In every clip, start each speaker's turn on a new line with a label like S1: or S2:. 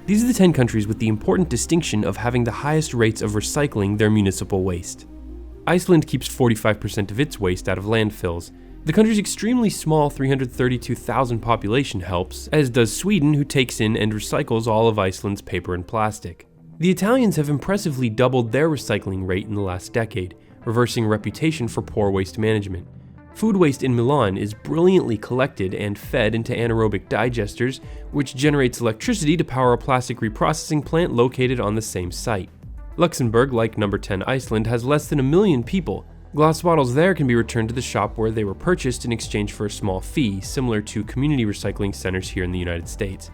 S1: These are the 10 countries with the important distinction of having the highest rates of recycling their municipal waste. Iceland keeps 45% of its waste out of landfills. The country's extremely small 332,000 population helps, as does Sweden, who takes in and recycles all of Iceland's paper and plastic. The Italians have impressively doubled their recycling rate in the last decade, reversing a reputation for poor waste management. Food waste in Milan is brilliantly collected and fed into anaerobic digesters, which generates electricity to power a plastic reprocessing plant located on the same site. Luxembourg, like number 10 Iceland, has less than 1 million people. Glass bottles there can be returned to the shop where they were purchased in exchange for a small fee, similar to community recycling centers here in the United States.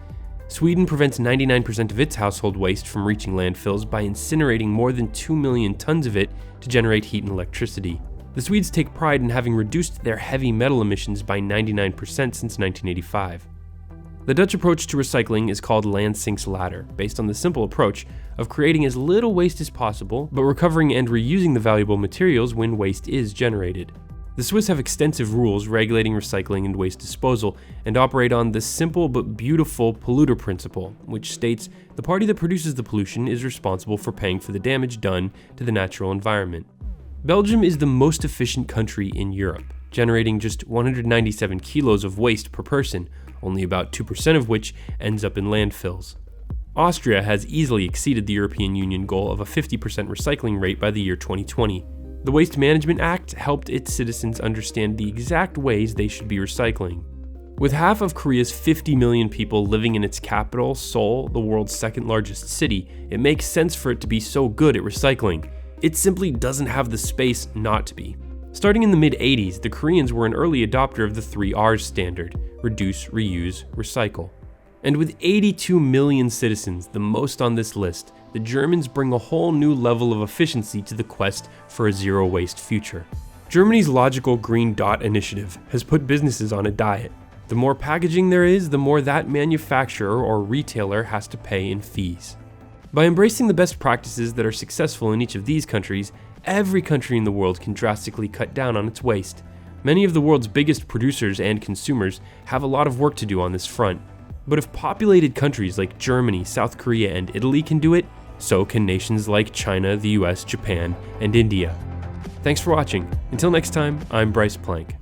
S1: Sweden prevents 99% of its household waste from reaching landfills by incinerating more than 2 million tons of it to generate heat and electricity. The Swedes take pride in having reduced their heavy metal emissions by 99% since 1985. The Dutch approach to recycling is called land sinks ladder, based on the simple approach of creating as little waste as possible, but recovering and reusing the valuable materials when waste is generated. The Swiss have extensive rules regulating recycling and waste disposal, and operate on the simple but beautiful polluter principle, which states the party that produces the pollution is responsible for paying for the damage done to the natural environment. Belgium is the most efficient country in Europe, generating just 197 kilos of waste per person, only about 2% of which ends up in landfills. Austria has easily exceeded the European Union goal of a 50% recycling rate by the year 2020. The Waste Management Act helped its citizens understand the exact ways they should be recycling. With half of Korea's 50 million people living in its capital, Seoul, the world's second largest city, it makes sense for it to be so good at recycling. It simply doesn't have the space not to be. Starting in the mid-80s, the Koreans were an early adopter of the 3 R's standard: reduce, reuse, recycle. And with 82 million citizens, the most on this list, the Germans bring a whole new level of efficiency to the quest for a zero-waste future. Germany's logical Green Dot initiative has put businesses on a diet. The more packaging there is, the more that manufacturer or retailer has to pay in fees. By embracing the best practices that are successful in each of these countries, every country in the world can drastically cut down on its waste. Many of the world's biggest producers and consumers have a lot of work to do on this front. But if populated countries like Germany, South Korea, and Italy can do it, so can nations like China, the US, Japan, and India. Thanks for watching. Until next time, I'm Bryce Plank.